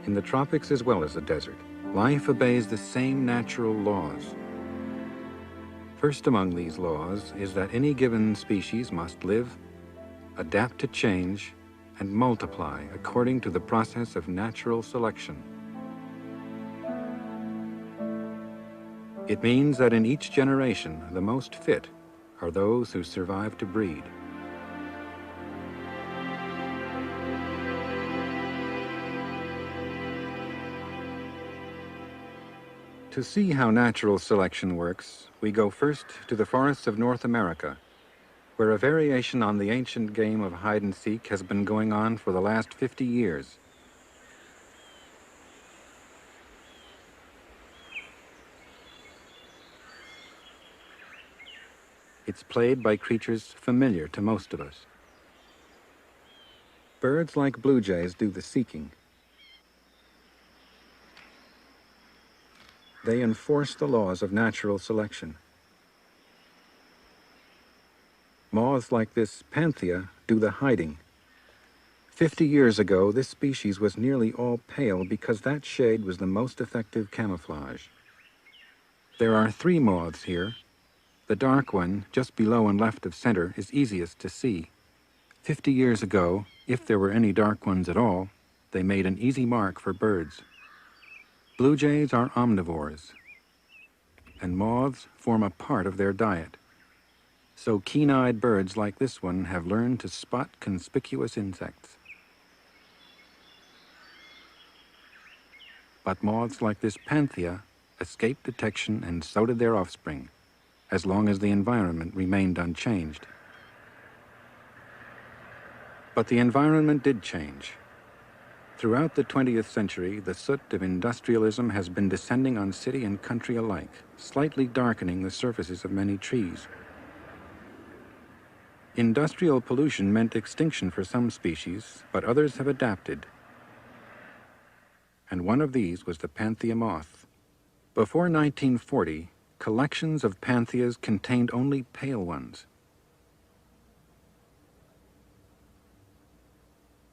In the tropics as well as the desert, life obeys the same natural laws. First among these laws is that any given species must live, adapt to change, and multiply according to the process of natural selection. It means that in each generation, the most fit are those who survive to breed. To see how natural selection works, we go first to the forests of North America, where a variation on the ancient game of hide-and-seek has been going on for the last 50 years. It's played by creatures familiar to most of us. Birds like blue jays do the seeking. They enforce the laws of natural selection. Moths like this Panthea do the hiding. 50 years ago, this species was nearly all pale because that shade was the most effective camouflage. There are 3 moths here. The dark one, just below and left of center, is easiest to see. 50 years ago, if there were any dark ones at all, they made an easy mark for birds. Blue jays are omnivores, and moths form a part of their diet. So keen-eyed birds like this one have learned to spot conspicuous insects. But moths like this Panthea escaped detection, and so did their offspring, as long as the environment remained unchanged. But the environment did change. Throughout the 20th century, the soot of industrialism has been descending on city and country alike, slightly darkening the surfaces of many trees. Industrial pollution meant extinction for some species, but others have adapted. And one of these was the Panthea moth. Before 1940, collections of Pantheas contained only pale ones.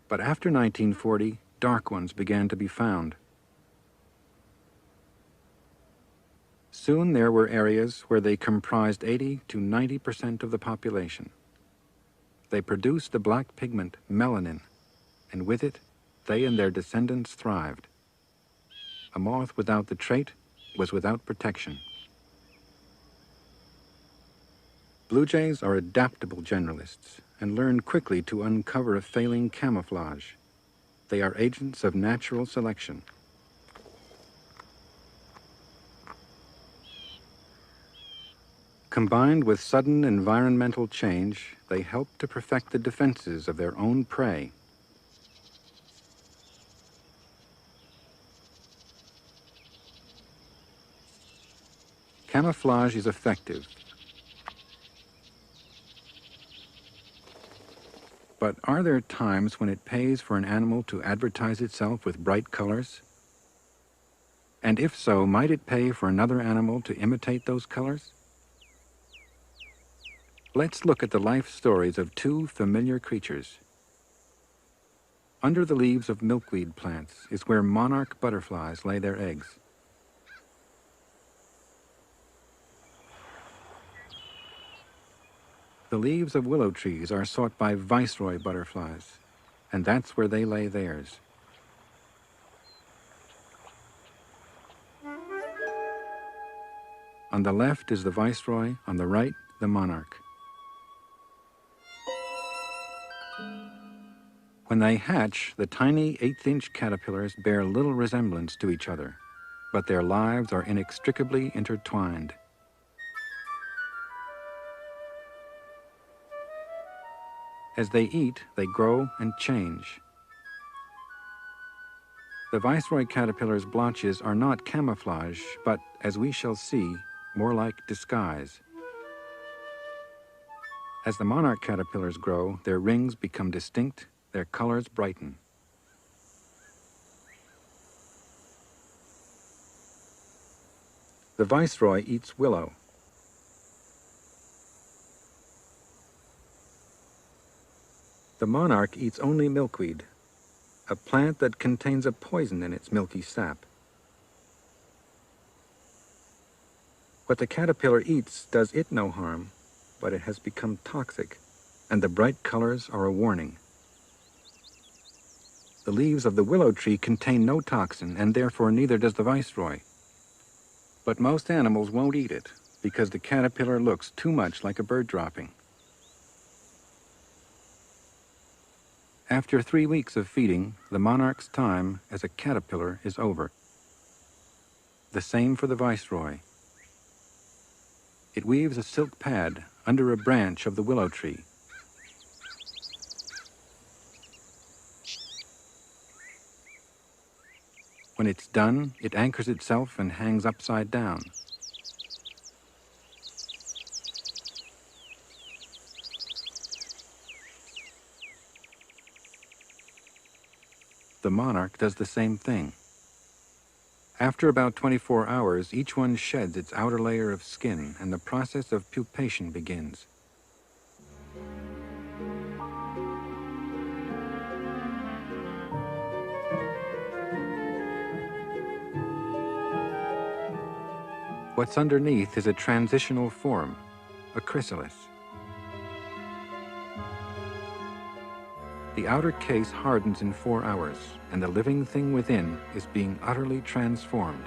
But after 1940, dark ones began to be found. Soon there were areas where they comprised 80 to 90% of the population. They produced the black pigment, melanin, and with it, they and their descendants thrived. A moth without the trait was without protection. Blue jays are adaptable generalists and learn quickly to uncover a failing camouflage. They are agents of natural selection. Combined with sudden environmental change, they help to perfect the defenses of their own prey. Camouflage is effective. But are there times when it pays for an animal to advertise itself with bright colors? And if so, might it pay for another animal to imitate those colors? Let's look at the life stories of 2 familiar creatures. Under the leaves of milkweed plants is where monarch butterflies lay their eggs. The leaves of willow trees are sought by viceroy butterflies, and that's where they lay theirs. On the left is the viceroy, on the right, the monarch. When they hatch, the tiny 1/8-inch caterpillars bear little resemblance to each other, but their lives are inextricably intertwined. As they eat, they grow and change. The viceroy caterpillar's blotches are not camouflage, but, as we shall see, more like disguise. As the monarch caterpillars grow, their rings become distinct, their colors brighten. The viceroy eats willow. The monarch eats only milkweed, a plant that contains a poison in its milky sap. What the caterpillar eats does it no harm, but it has become toxic, and the bright colors are a warning. The leaves of the willow tree contain no toxin, and therefore neither does the viceroy. But most animals won't eat it, because the caterpillar looks too much like a bird dropping. After 3 weeks of feeding, the monarch's time as a caterpillar is over. The same for the viceroy. It weaves a silk pad under a branch of the willow tree. When it's done, it anchors itself and hangs upside down. The monarch does the same thing. After about 24 hours, each one sheds its outer layer of skin, and the process of pupation begins. What's underneath is a transitional form, a chrysalis. The outer case hardens in 4 hours, and the living thing within is being utterly transformed.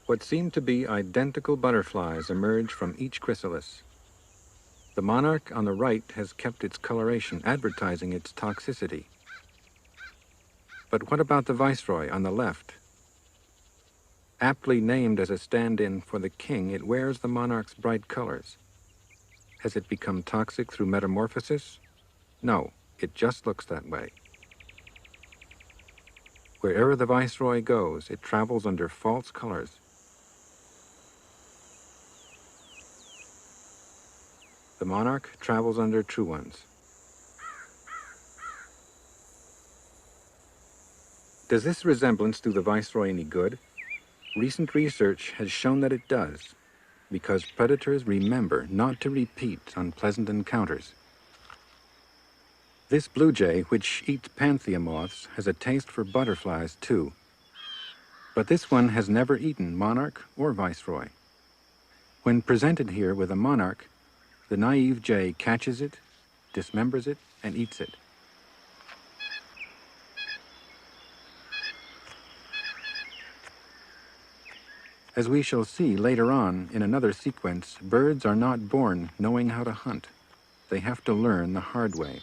What seem to be identical butterflies emerge from each chrysalis. The monarch on the right has kept its coloration, advertising its toxicity. But what about the viceroy on the left? Aptly named as a stand-in for the king, it wears the monarch's bright colors. Has it become toxic through metamorphosis? No, it just looks that way. Wherever the viceroy goes, it travels under false colors. The monarch travels under true ones. Does this resemblance do the viceroy any good? Recent research has shown that it does, because predators remember not to repeat unpleasant encounters. This blue jay, which eats panthea moths, has a taste for butterflies too. But this one has never eaten monarch or viceroy. When presented here with a monarch, the naive jay catches it, dismembers it, and eats it. As we shall see later on in another sequence, birds are not born knowing how to hunt. They have to learn the hard way.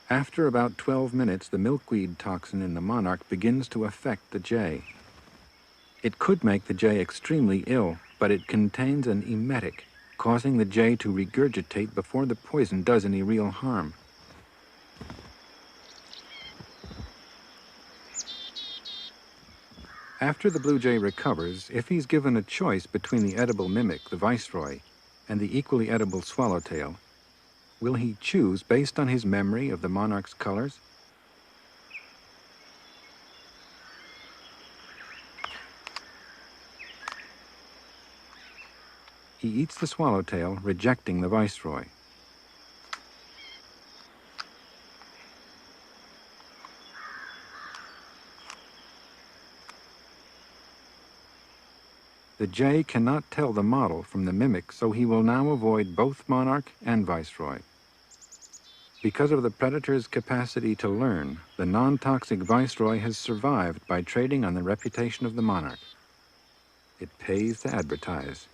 After about 12 minutes, the milkweed toxin in the monarch begins to affect the jay. It could make the jay extremely ill, but it contains an emetic, causing the jay to regurgitate before the poison does any real harm. After the blue jay recovers, if he's given a choice between the edible mimic, the viceroy, and the equally edible swallowtail, will he choose based on his memory of the monarch's colors? He eats the swallowtail, rejecting the viceroy. The jay cannot tell the model from the mimic, so he will now avoid both monarch and viceroy. Because of the predator's capacity to learn, the non-toxic viceroy has survived by trading on the reputation of the monarch. It pays to advertise.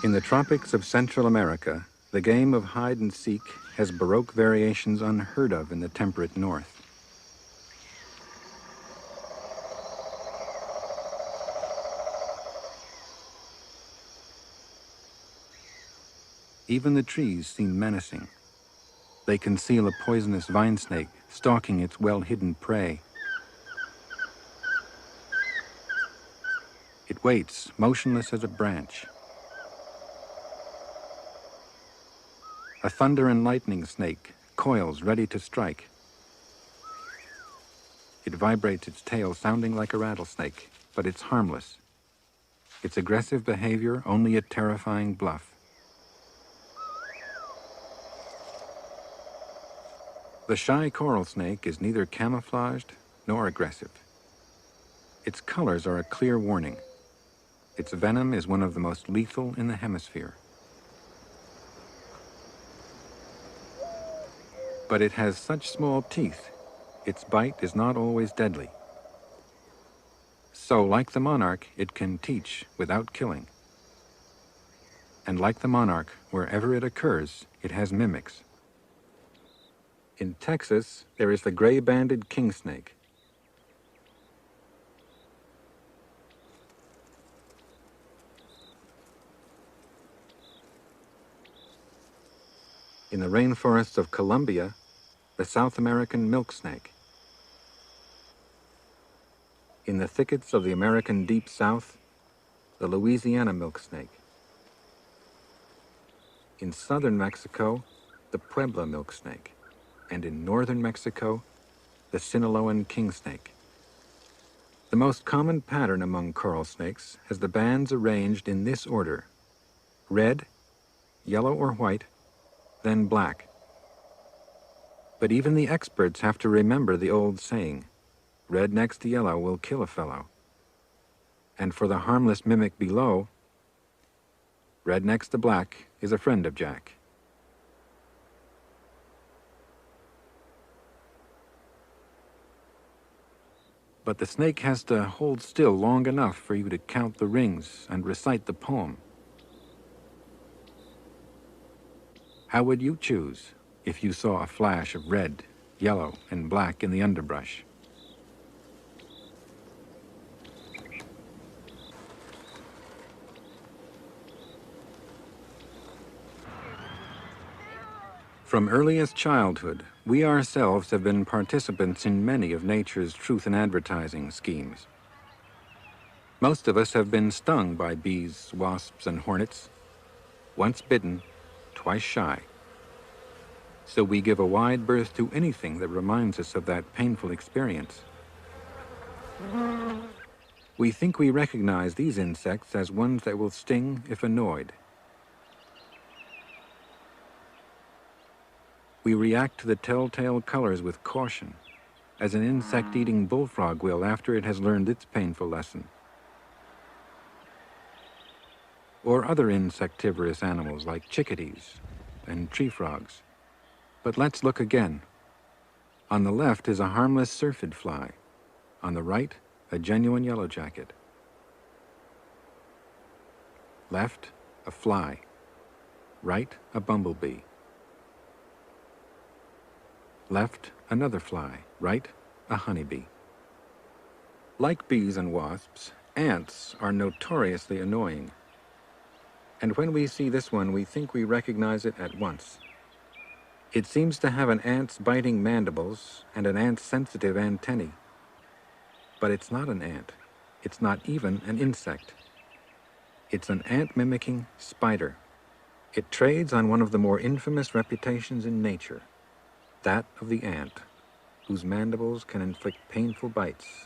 In the tropics of Central America, the game of hide and seek has Baroque variations unheard of in the temperate north. Even the trees seem menacing. They conceal a poisonous vine snake stalking its well-hidden prey. It waits, motionless as a branch. A thunder and lightning snake coils ready to strike. It vibrates its tail, sounding like a rattlesnake, but it's harmless. Its aggressive behavior only a terrifying bluff. The shy coral snake is neither camouflaged nor aggressive. Its colors are a clear warning. Its venom is one of the most lethal in the hemisphere. But it has such small teeth, its bite is not always deadly. So, like the monarch, it can teach without killing. And like the monarch, wherever it occurs, it has mimics. In Texas, there is the gray-banded king snake. In the rainforests of Colombia, the South American milk snake. In the thickets of the American Deep South, the Louisiana milk snake. In southern Mexico, the Puebla milk snake. And in northern Mexico, the Sinaloan king snake. The most common pattern among coral snakes has the bands arranged in this order: red, yellow or white, then black. But even the experts have to remember the old saying, red next to yellow will kill a fellow. And for the harmless mimic below, red next to black is a friend of Jack. But the snake has to hold still long enough for you to count the rings and recite the poem. How would you choose if you saw a flash of red, yellow, and black in the underbrush? From earliest childhood, we ourselves have been participants in many of nature's truth in advertising schemes. Most of us have been stung by bees, wasps, and hornets. Once bitten, twice shy. So we give a wide berth to anything that reminds us of that painful experience. We think we recognize these insects as ones that will sting if annoyed. We react to the telltale colors with caution, as an insect-eating bullfrog will after it has learned its painful lesson. Or other insectivorous animals like chickadees and tree frogs. But let's look again. On the left is a harmless syrphid fly. On the right, a genuine yellow jacket. Left, a fly. Right, a bumblebee. Left, another fly. Right, a honeybee. Like bees and wasps, ants are notoriously annoying. And when we see this one, we think we recognize it at once. It seems to have an ant's biting mandibles and an ant's sensitive antennae. But it's not an ant. It's not even an insect. It's an ant-mimicking spider. It trades on one of the more infamous reputations in nature, that of the ant, whose mandibles can inflict painful bites.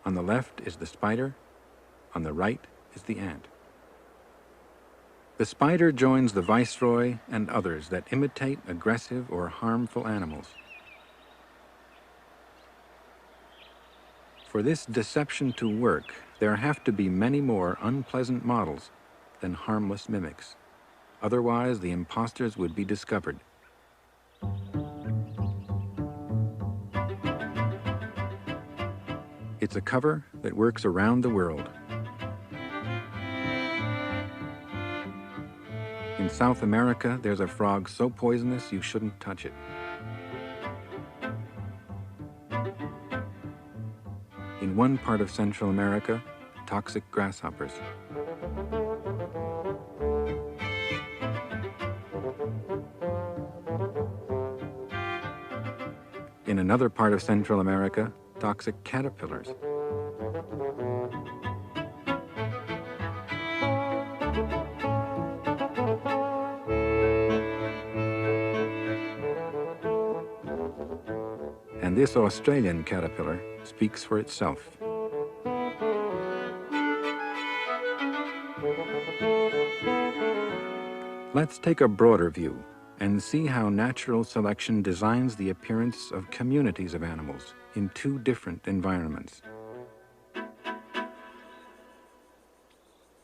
On the left is the spider, on the right is the ant. The spider joins the viceroy and others that imitate aggressive or harmful animals. For this deception to work, there have to be many more unpleasant models than harmless mimics. Otherwise, the imposters would be discovered. It's a cover that works around the world. In South America, there's a frog so poisonous you shouldn't touch it. In one part of Central America, toxic grasshoppers. In another part of Central America, toxic caterpillars. And this Australian caterpillar speaks for itself. Let's take a broader view and see how natural selection designs the appearance of communities of animals in two different environments.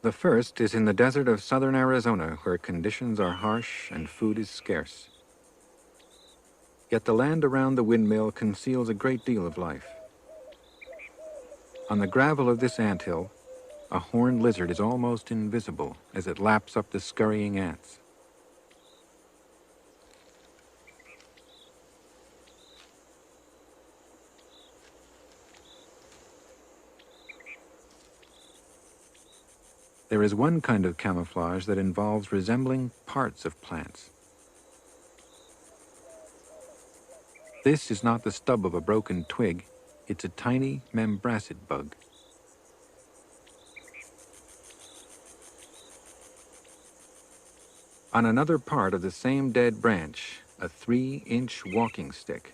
The first is in the desert of southern Arizona, where conditions are harsh and food is scarce. Yet the land around the windmill conceals a great deal of life. On the gravel of this anthill, a horned lizard is almost invisible as it laps up the scurrying ants. There is one kind of camouflage that involves resembling parts of plants. This is not the stub of a broken twig, it's a tiny membracid bug. On another part of the same dead branch, a 3-inch walking stick.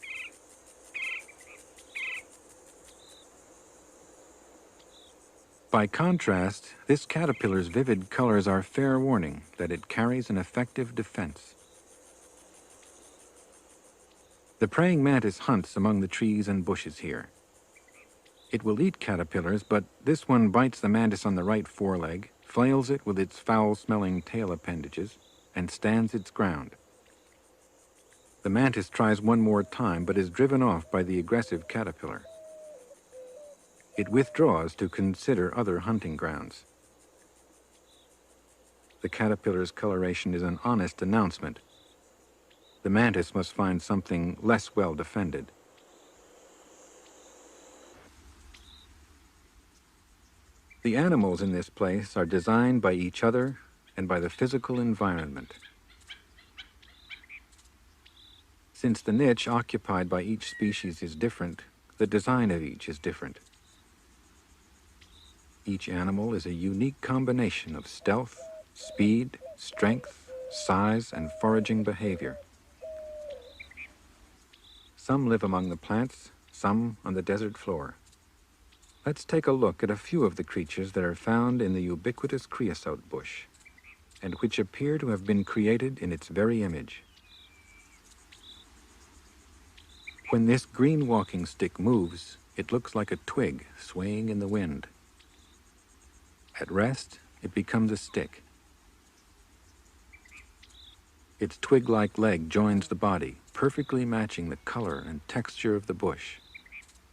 By contrast, this caterpillar's vivid colors are fair warning that it carries an effective defense. The praying mantis hunts among the trees and bushes here. It will eat caterpillars, but this one bites the mantis on the right foreleg, flails it with its foul-smelling tail appendages, and stands its ground. The mantis tries one more time, but is driven off by the aggressive caterpillar. It withdraws to consider other hunting grounds. The caterpillar's coloration is an honest announcement. The mantis must find something less well defended. The animals in this place are designed by each other and by the physical environment. Since the niche occupied by each species is different, the design of each is different. Each animal is a unique combination of stealth, speed, strength, size, and foraging behavior. Some live among the plants, some on the desert floor. Let's take a look at a few of the creatures that are found in the ubiquitous creosote bush, and which appear to have been created in its very image. When this green walking stick moves, it looks like a twig swaying in the wind. At rest, it becomes a stick. Its twig-like leg joins the body, perfectly matching the color and texture of the bush.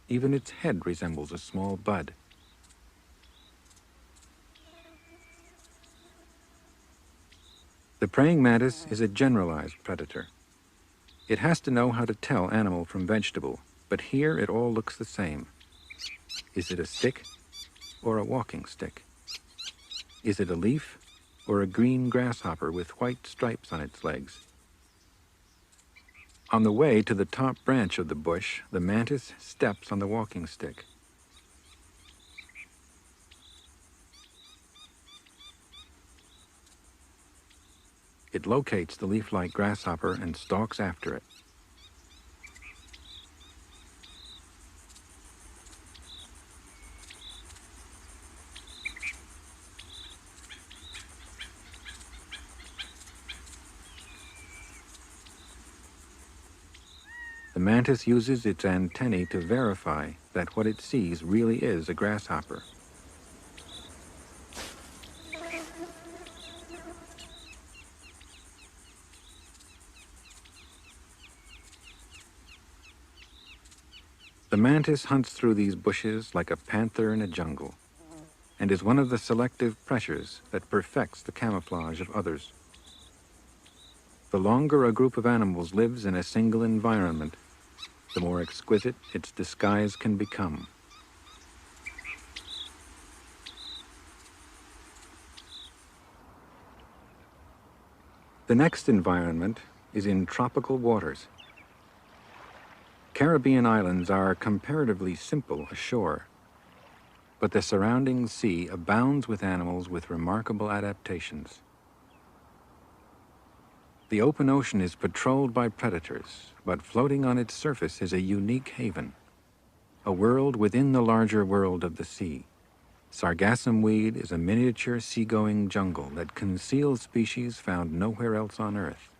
Even its head resembles a small bud. The praying mantis is a generalized predator. It has to know how to tell animal from vegetable, but here it all looks the same. Is it a stick or a walking stick? Is it a leaf or a green grasshopper with white stripes on its legs? On the way to the top branch of the bush, the mantis steps on the walking stick. It locates the leaf-like grasshopper and stalks after it. The mantis uses its antennae to verify that what it sees really is a grasshopper. The mantis hunts through these bushes like a panther in a jungle, and is one of the selective pressures that perfects the camouflage of others. The longer a group of animals lives in a single environment, the more exquisite its disguise can become. The next environment is in tropical waters. Caribbean islands are comparatively simple ashore, but the surrounding sea abounds with animals with remarkable adaptations. The open ocean is patrolled by predators, but floating on its surface is a unique haven, a world within the larger world of the sea. Sargassum weed is a miniature seagoing jungle that conceals species found nowhere else on Earth.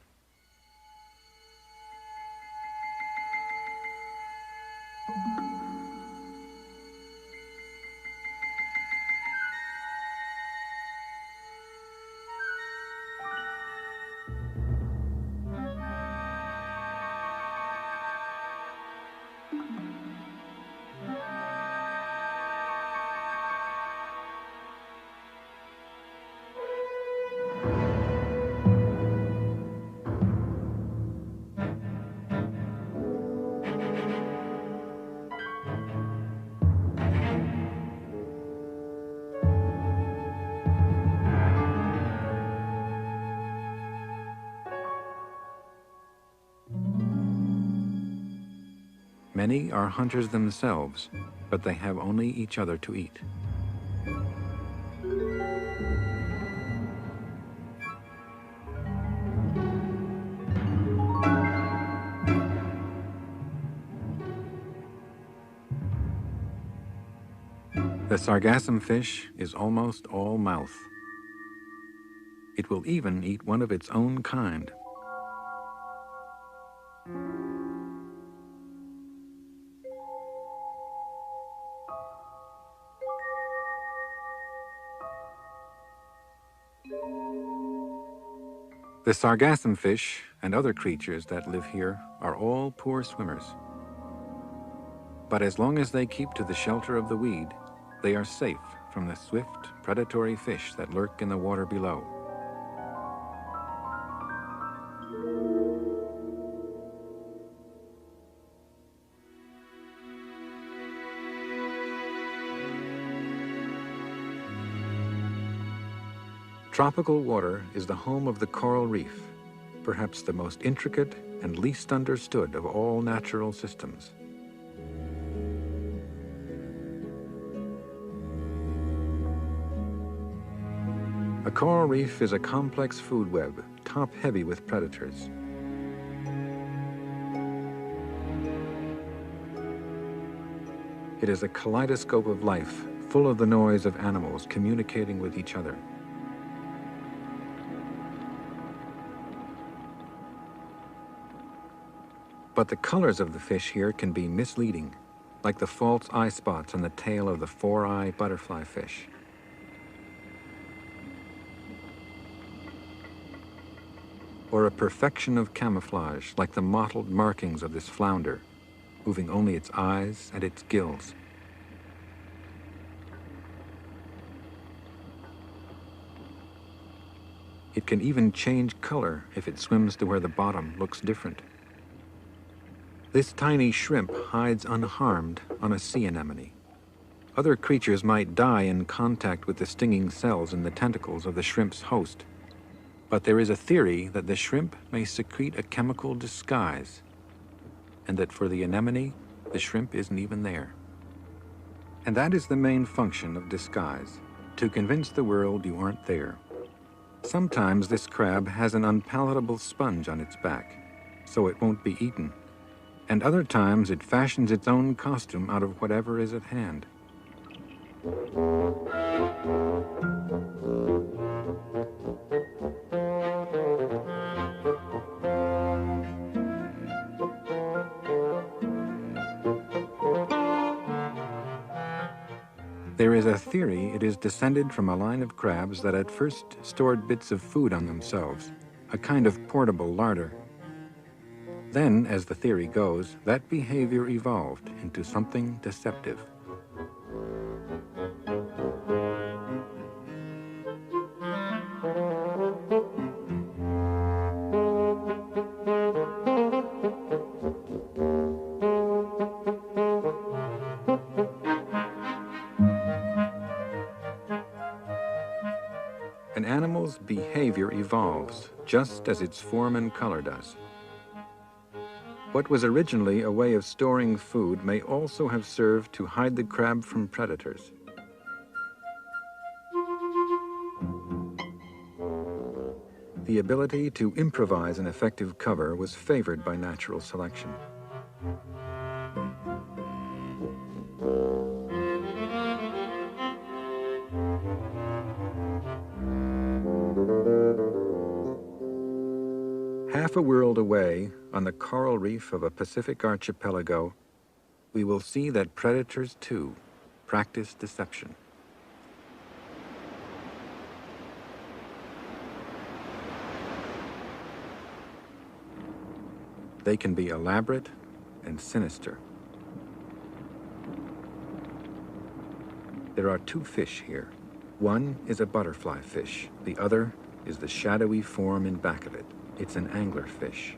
Many are hunters themselves, but they have only each other to eat. The sargassum fish is almost all mouth. It will even eat one of its own kind. The sargassum fish and other creatures that live here are all poor swimmers. But as long as they keep to the shelter of the weed, they are safe from the swift, predatory fish that lurk in the water below. Tropical water is the home of the coral reef, perhaps the most intricate and least understood of all natural systems. A coral reef is a complex food web, top-heavy with predators. It is a kaleidoscope of life, full of the noise of animals communicating with each other. But the colors of the fish here can be misleading, like the false eye spots on the tail of the four-eye butterfly fish. Or a perfection of camouflage, like the mottled markings of this flounder, moving only its eyes and its gills. It can even change color if it swims to where the bottom looks different. This tiny shrimp hides unharmed on a sea anemone. Other creatures might die in contact with the stinging cells in the tentacles of the shrimp's host, but there is a theory that the shrimp may secrete a chemical disguise, and that for the anemone, the shrimp isn't even there. And that is the main function of disguise, to convince the world you aren't there. Sometimes this crab has an unpalatable sponge on its back, so it won't be eaten. And other times it fashions its own costume out of whatever is at hand. There is a theory it is descended from a line of crabs that at first stored bits of food on themselves, a kind of portable larder. Then, as the theory goes, that behavior evolved into something deceptive. An animal's behavior evolves just as its form and color does. What was originally a way of storing food may also have served to hide the crab from predators. The ability to improvise an effective cover was favored by natural selection. Half a world away, on the coral reef of a Pacific archipelago, we will see that predators, too, practice deception. They can be elaborate and sinister. There are two fish here. One is a butterfly fish. The other is the shadowy form in back of it. It's an anglerfish.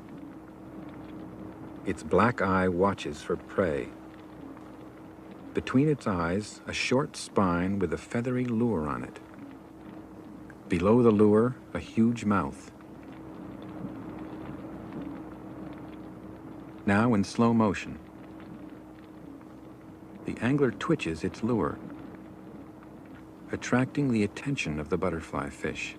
Its black eye watches for prey. Between its eyes, a short spine with a feathery lure on it. Below the lure, a huge mouth. Now in slow motion, the angler twitches its lure, attracting the attention of the butterfly fish.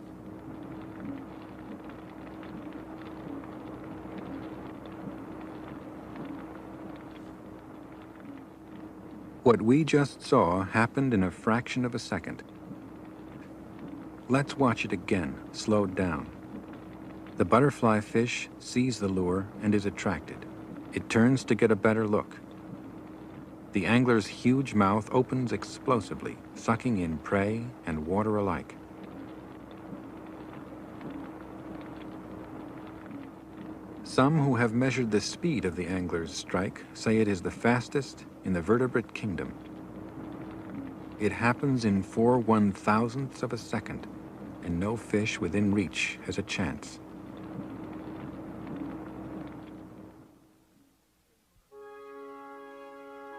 What we just saw happened in a fraction of a second. Let's watch it again, slowed down. The butterfly fish sees the lure and is attracted. It turns to get a better look. The angler's huge mouth opens explosively, sucking in prey and water alike. Some who have measured the speed of the angler's strike say it is the fastest in the vertebrate kingdom. It happens in 4/1000ths of a second, and no fish within reach has a chance.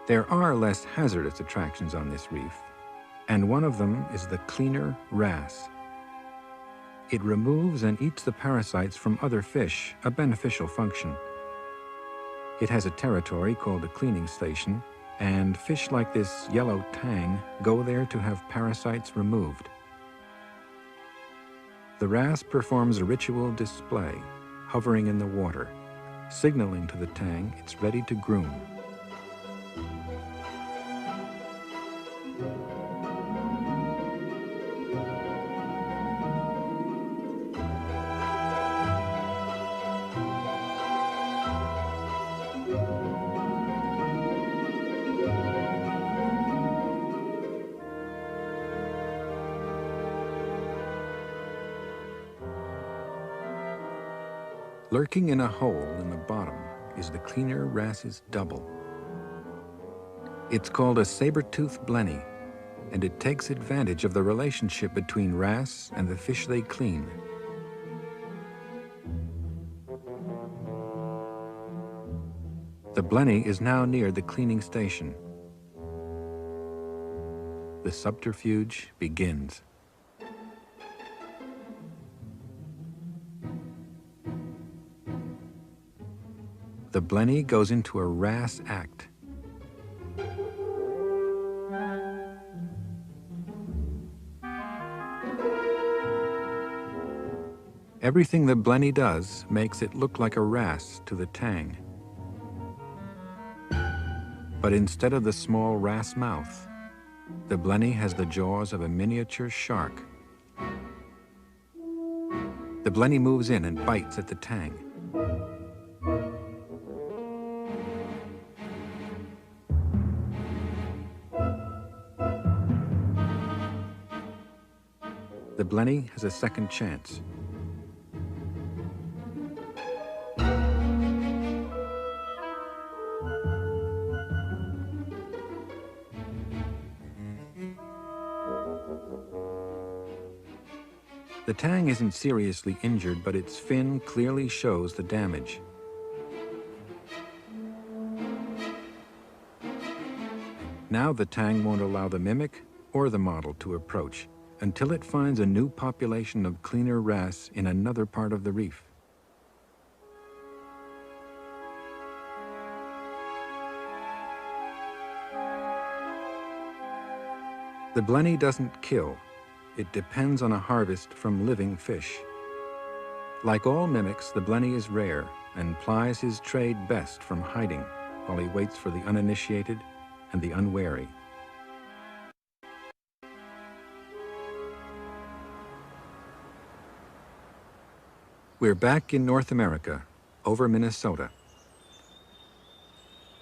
There are less hazardous attractions on this reef, and one of them is the cleaner wrasse. It removes and eats the parasites from other fish, a beneficial function. It has a territory called a cleaning station, and fish like this yellow tang go there to have parasites removed. The wrasse performs a ritual display, hovering in the water, signaling to the tang it's ready to groom. Lurking in a hole in the bottom is the cleaner wrasse's double. It's called a saber-toothed blenny, and it takes advantage of the relationship between wrasse and the fish they clean. The blenny is now near the cleaning station. The subterfuge begins. The blenny goes into a wrasse act. Everything the blenny does makes it look like a wrasse to the tang. But instead of the small wrasse mouth, the blenny has the jaws of a miniature shark. The blenny moves in and bites at the tang. The blenny has a second chance. The tang isn't seriously injured, but its fin clearly shows the damage. Now the tang won't allow the mimic or the model to approach, until it finds a new population of cleaner wrasse in another part of the reef. The blenny doesn't kill. It depends on a harvest from living fish. Like all mimics, the blenny is rare and plies his trade best from hiding while he waits for the uninitiated and the unwary. We're back in North America, over Minnesota.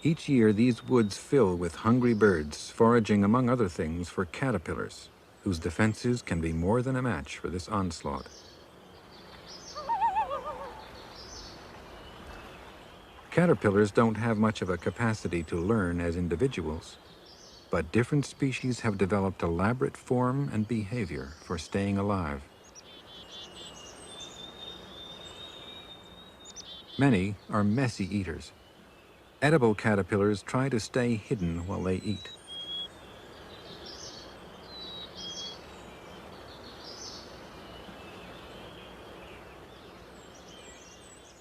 Each year, these woods fill with hungry birds, foraging, among other things, for caterpillars, whose defenses can be more than a match for this onslaught. Caterpillars don't have much of a capacity to learn as individuals, but different species have developed elaborate form and behavior for staying alive. Many are messy eaters. Edible caterpillars try to stay hidden while they eat.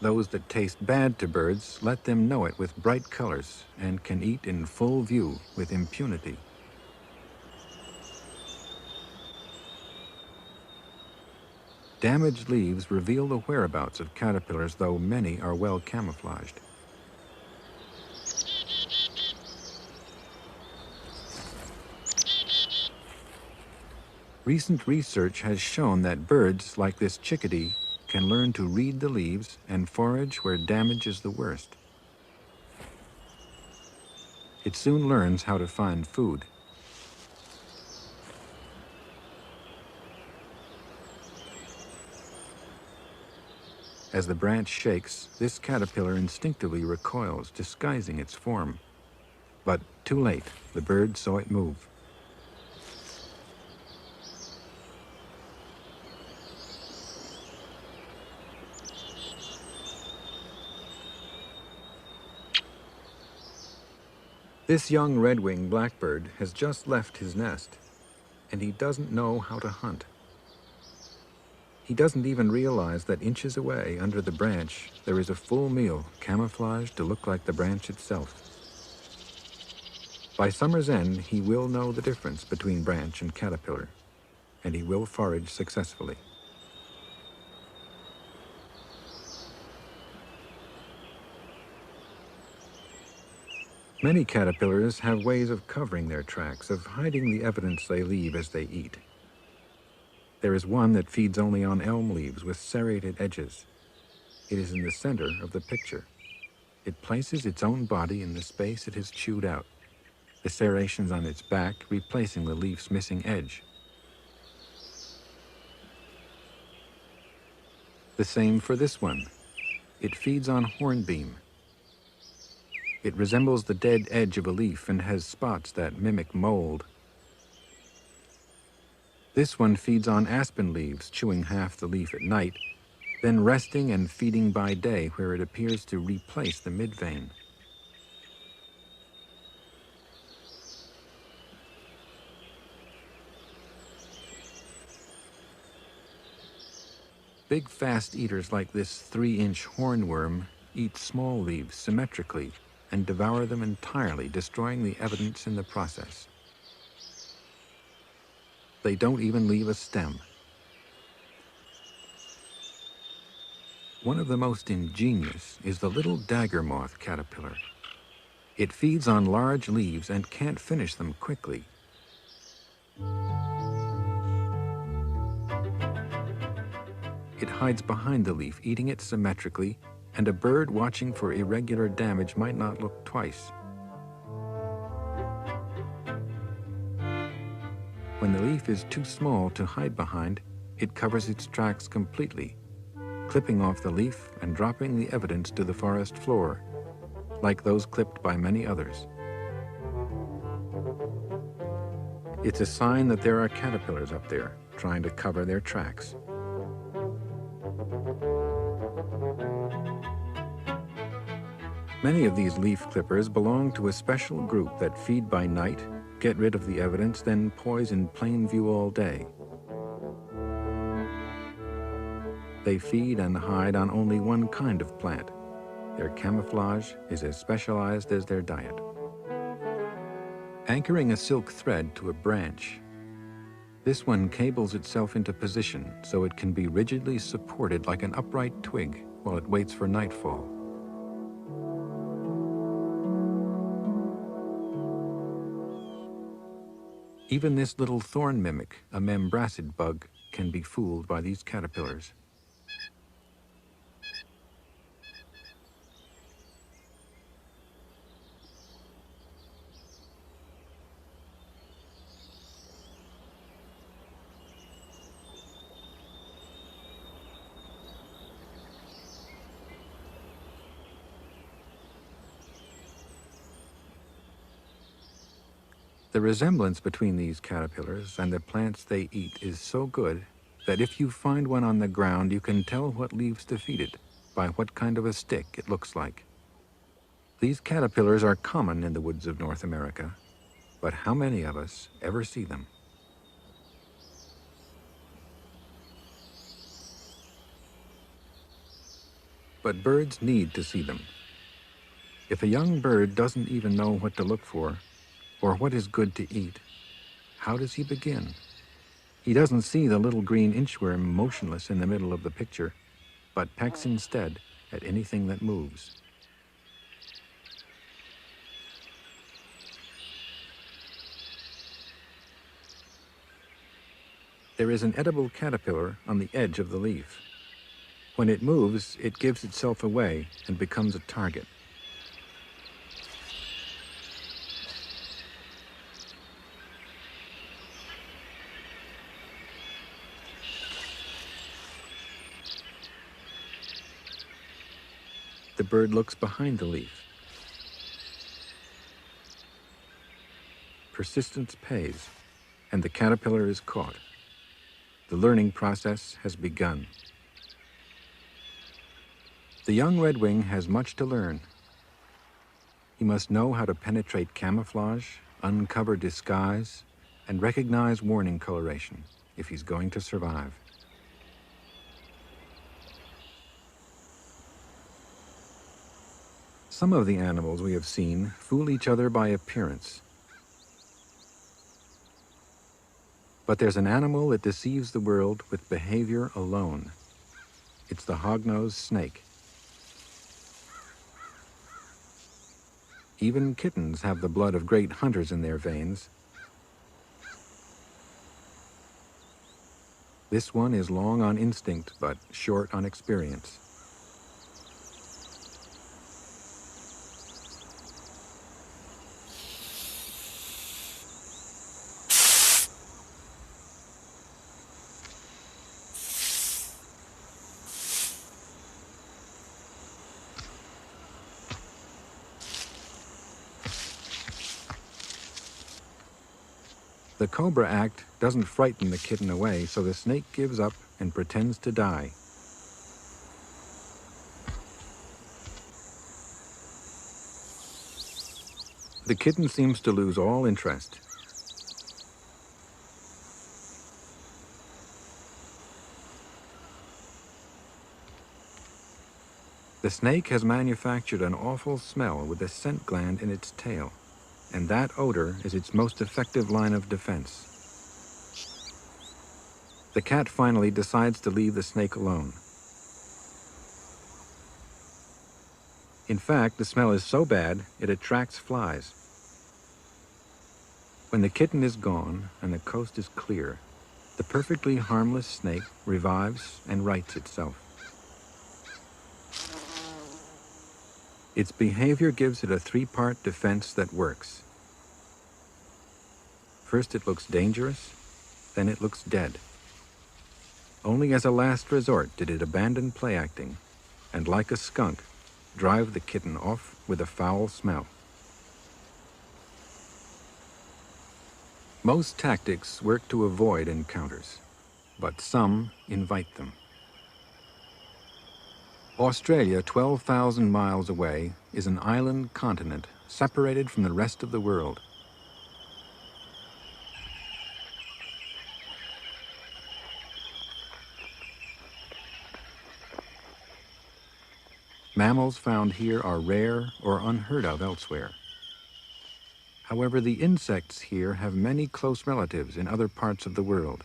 Those that taste bad to birds let them know it with bright colors and can eat in full view with impunity. Damaged leaves reveal the whereabouts of caterpillars, though many are well camouflaged. Recent research has shown that birds like this chickadee can learn to read the leaves and forage where damage is the worst. It soon learns how to find food. As the branch shakes, this caterpillar instinctively recoils, disguising its form. But too late, the bird saw it move. This young red-winged blackbird has just left his nest, and he doesn't know how to hunt. He doesn't even realize that inches away, under the branch, there is a full meal camouflaged to look like the branch itself. By summer's end, he will know the difference between branch and caterpillar, and he will forage successfully. Many caterpillars have ways of covering their tracks, of hiding the evidence they leave as they eat. There is one that feeds only on elm leaves with serrated edges. It is in the center of the picture. It places its own body in the space it has chewed out, the serrations on its back replacing the leaf's missing edge. The same for this one. It feeds on hornbeam. It resembles the dead edge of a leaf and has spots that mimic mold. This one feeds on aspen leaves, chewing half the leaf at night, then resting and feeding by day where it appears to replace the midvein. Big fast eaters like this 3-inch hornworm eat small leaves symmetrically and devour them entirely, destroying the evidence in the process. They don't even leave a stem. One of the most ingenious is the little dagger moth caterpillar. It feeds on large leaves and can't finish them quickly. It hides behind the leaf, eating it symmetrically, and a bird watching for irregular damage might not look twice. When the leaf is too small to hide behind, it covers its tracks completely, clipping off the leaf and dropping the evidence to the forest floor, like those clipped by many others. It's a sign that there are caterpillars up there trying to cover their tracks. Many of these leaf clippers belong to a special group that feed by night, get rid of the evidence, then poise in plain view all day. They feed and hide on only one kind of plant. Their camouflage is as specialized as their diet. Anchoring a silk thread to a branch, this one cables itself into position so it can be rigidly supported like an upright twig while it waits for nightfall. Even this little thorn mimic, a membracid bug, can be fooled by these caterpillars. The resemblance between these caterpillars and the plants they eat is so good that if you find one on the ground, you can tell what leaves to feed it by what kind of a stick it looks like. These caterpillars are common in the woods of North America, but how many of us ever see them? But birds need to see them. If a young bird doesn't even know what to look for, or what is good to eat, how does he begin? He doesn't see the little green inchworm motionless in the middle of the picture, but pecks instead at anything that moves. There is an edible caterpillar on the edge of the leaf. When it moves, it gives itself away and becomes a target. The bird looks behind the leaf. Persistence pays, and the caterpillar is caught. The learning process has begun. The young redwing has much to learn. He must know how to penetrate camouflage, uncover disguise, and recognize warning coloration if he's going to survive. Some of the animals we have seen fool each other by appearance. But there's an animal that deceives the world with behavior alone. It's the hognose snake. Even kittens have the blood of great hunters in their veins. This one is long on instinct, but short on experience. The Cobra Act doesn't frighten the kitten away, so the snake gives up and pretends to die. The kitten seems to lose all interest. The snake has manufactured an awful smell with a scent gland in its tail, and that odor is its most effective line of defense. The cat finally decides to leave the snake alone. In fact, the smell is so bad, it attracts flies. When the kitten is gone and the coast is clear, the perfectly harmless snake revives and rights itself. Its behavior gives it a three-part defense that works. First it looks dangerous, then it looks dead. Only as a last resort did it abandon play acting, and like a skunk, drive the kitten off with a foul smell. Most tactics work to avoid encounters, but some invite them. Australia, 12,000 miles away, is an island continent separated from the rest of the world. Mammals found here are rare or unheard of elsewhere. However, the insects here have many close relatives in other parts of the world.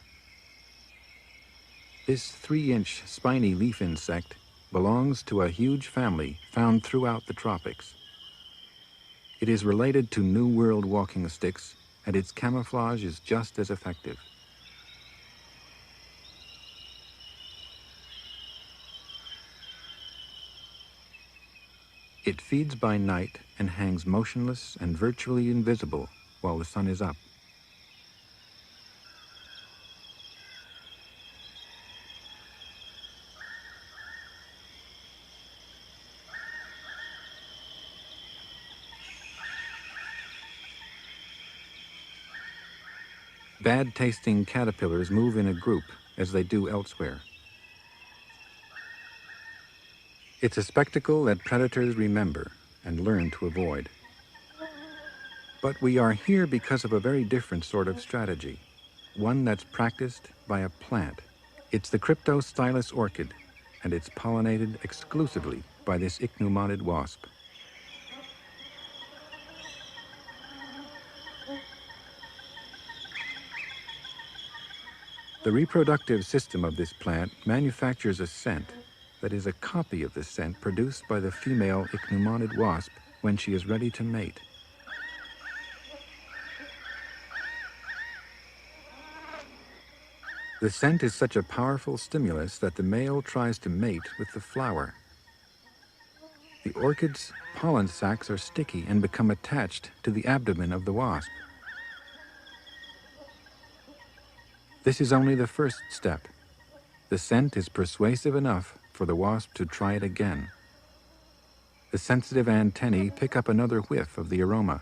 This 3-inch spiny leaf insect belongs to a huge family found throughout the tropics. It is related to New World walking sticks, and its camouflage is just as effective. It feeds by night and hangs motionless and virtually invisible while the sun is up. Bad-tasting caterpillars move in a group, as they do elsewhere. It's a spectacle that predators remember and learn to avoid. But we are here because of a very different sort of strategy, one that's practiced by a plant. It's the Cryptostylus orchid, and it's pollinated exclusively by this ichneumoniid wasp. The reproductive system of this plant manufactures a scent that is a copy of the scent produced by the female ichneumoniid wasp when she is ready to mate. The scent is such a powerful stimulus that the male tries to mate with the flower. The orchid's pollen sacs are sticky and become attached to the abdomen of the wasp. This is only the first step. The scent is persuasive enough for the wasp to try it again. The sensitive antennae pick up another whiff of the aroma,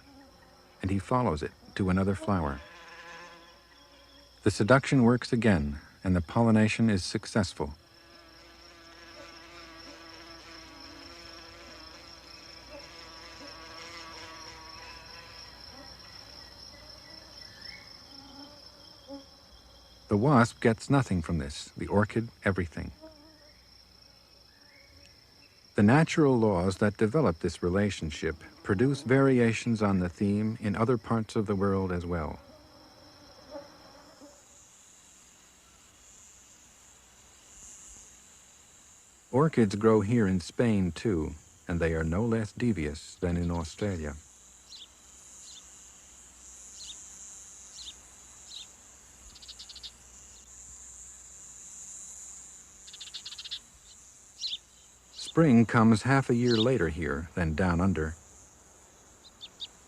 and he follows it to another flower. The seduction works again, and the pollination is successful. The wasp gets nothing from this, the orchid everything. The natural laws that develop this relationship produce variations on the theme in other parts of the world as well. Orchids grow here in Spain too, and they are no less devious than in Australia. Spring comes half a year later here than down under,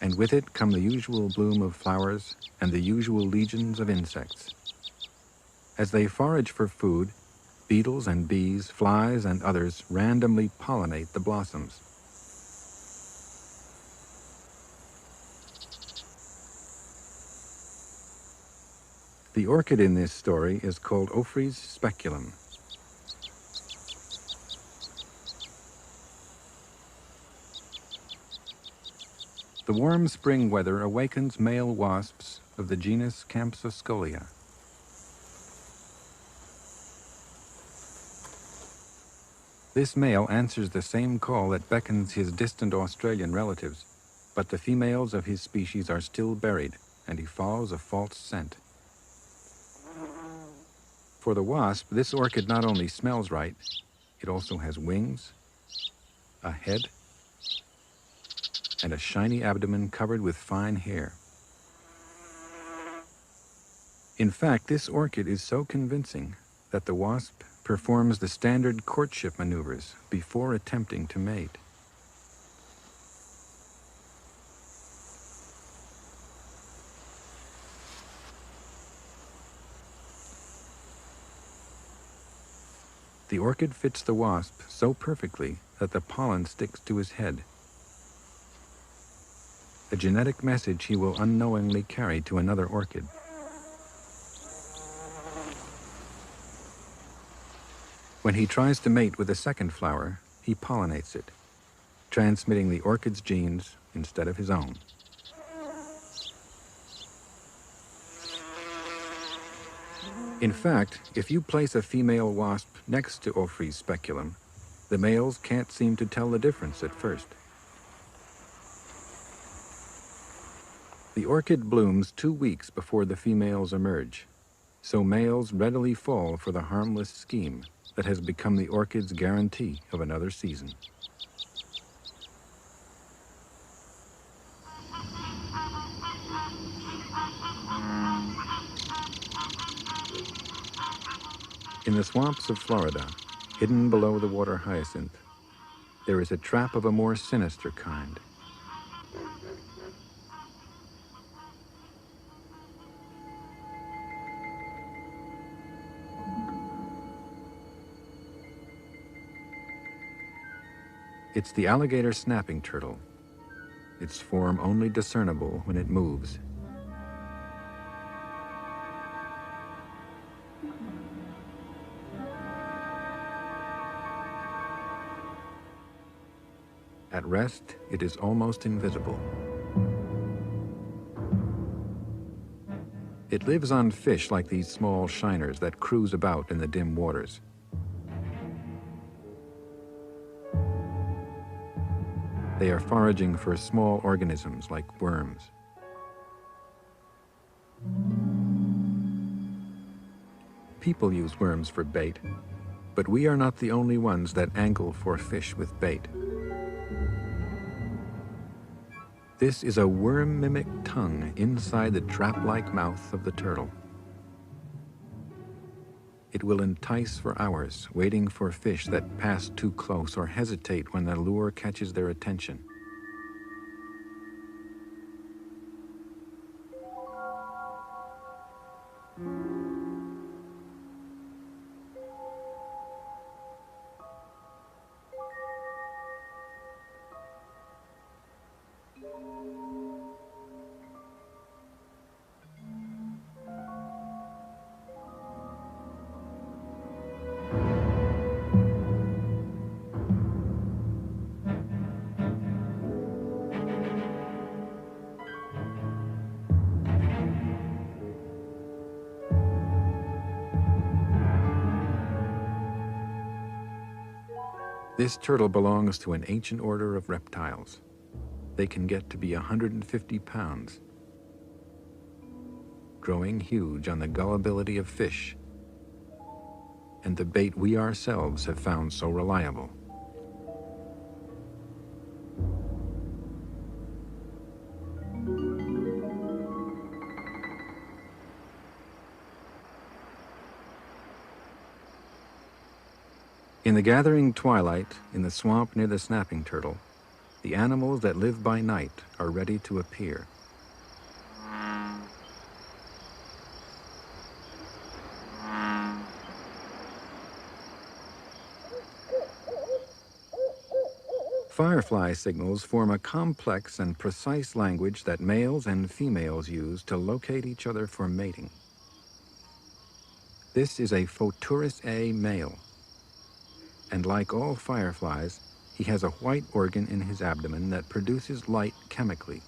and with it come the usual bloom of flowers and the usual legions of insects. As they forage for food, beetles and bees, flies and others randomly pollinate the blossoms. The orchid in this story is called Ophrys speculum. The warm spring weather awakens male wasps of the genus Campsoscolia. This male answers the same call that beckons his distant Australian relatives, but the females of his species are still buried, and he follows a false scent. For the wasp, this orchid not only smells right, it also has wings, a head, and a shiny abdomen covered with fine hair. In fact, this orchid is so convincing that the wasp performs the standard courtship maneuvers before attempting to mate. The orchid fits the wasp so perfectly that the pollen sticks to his head, a genetic message he will unknowingly carry to another orchid. When he tries to mate with a second flower, he pollinates it, transmitting the orchid's genes instead of his own. In fact, if you place a female wasp next to Ophrys speculum, The males can't seem to tell the difference at first. The orchid blooms 2 weeks before the females emerge, so males readily fall for the harmless scheme that has become the orchid's guarantee of another season. In the swamps of Florida, hidden below the water hyacinth, there is a trap of a more sinister kind. It's the alligator snapping turtle, its form only discernible when it moves. At rest, it is almost invisible. It lives on fish like these small shiners that cruise about in the dim waters. They are foraging for small organisms like worms. People use worms for bait, but we are not the only ones that angle for fish with bait. This is a worm-mimic tongue inside the trap-like mouth of the turtle. It will entice for hours, waiting for fish that pass too close or hesitate when the lure catches their attention. This turtle belongs to an ancient order of reptiles. They can get to be 150 pounds, growing huge on the gullibility of fish and the bait we ourselves have found so reliable. In the gathering twilight, in the swamp near the snapping turtle, the animals that live by night are ready to appear. Firefly signals form a complex and precise language that males and females use to locate each other for mating. This is a Photurus A male, and like all fireflies, he has a white organ in his abdomen that produces light chemically.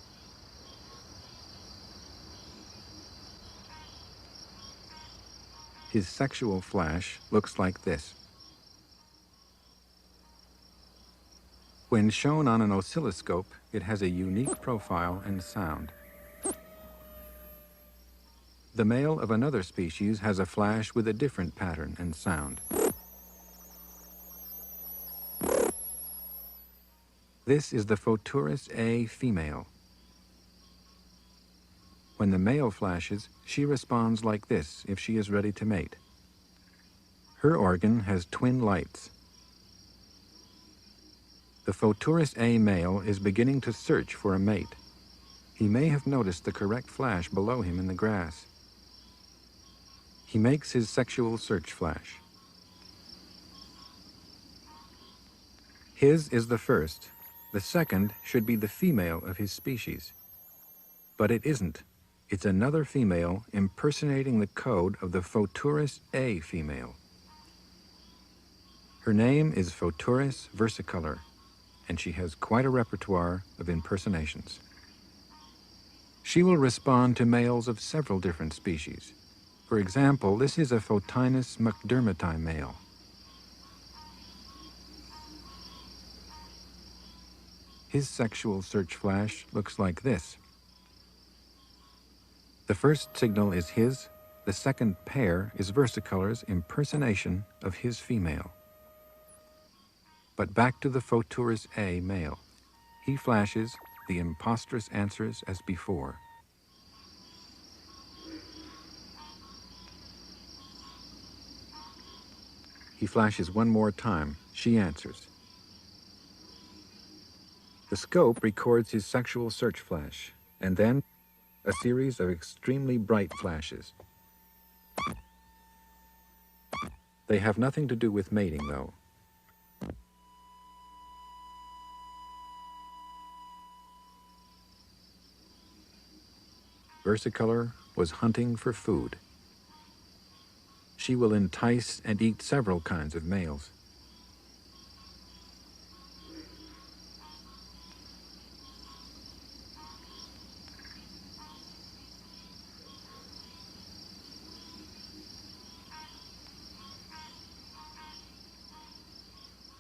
His sexual flash looks like this. When shown on an oscilloscope, it has a unique profile and sound. The male of another species has a flash with a different pattern and sound. This is the Photurus A female. When the male flashes, she responds like this if she is ready to mate. Her organ has twin lights. The Photurus A male is beginning to search for a mate. He may have noticed the correct flash below him in the grass. He makes his sexual search flash. His is the first. The second should be the female of his species. But it isn't. It's another female impersonating the code of the Photurus A female. Her name is Photurus versicolor, and she has quite a repertoire of impersonations. She will respond to males of several different species. For example, this is a Photinus mcdermati male. His sexual search flash looks like this. The first signal is his, the second pair is versicolor's impersonation of his female. But back to the Photurus A male. He flashes, the impostress answers as before. He flashes one more time, she answers. The scope records his sexual search flash, and then a series of extremely bright flashes. They have nothing to do with mating, though. Versicolor was hunting for food. She will entice and eat several kinds of males.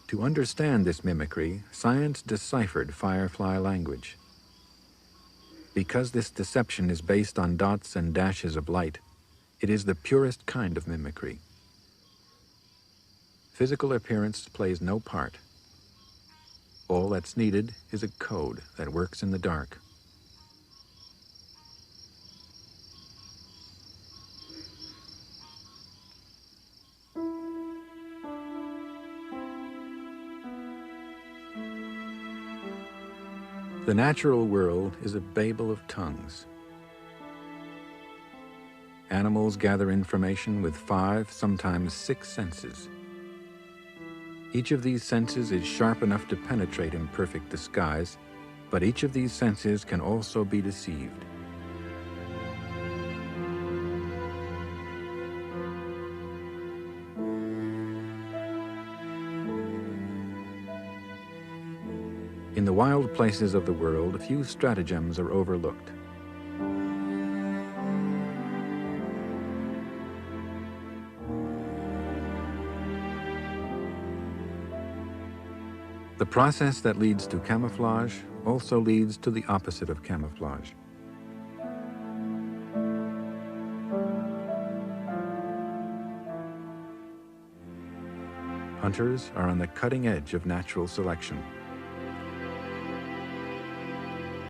To understand this mimicry, science deciphered firefly language. Because this deception is based on dots and dashes of light, it is the purest kind of mimicry. Physical appearance plays no part. All that's needed is a code that works in the dark. The natural world is a babel of tongues. Animals gather information with 5, sometimes 6 senses. Each of these senses is sharp enough to penetrate imperfect disguise, but each of these senses can also be deceived. In the wild places of the world, a few stratagems are overlooked. The process that leads to camouflage also leads to the opposite of camouflage. Hunters are on the cutting edge of natural selection.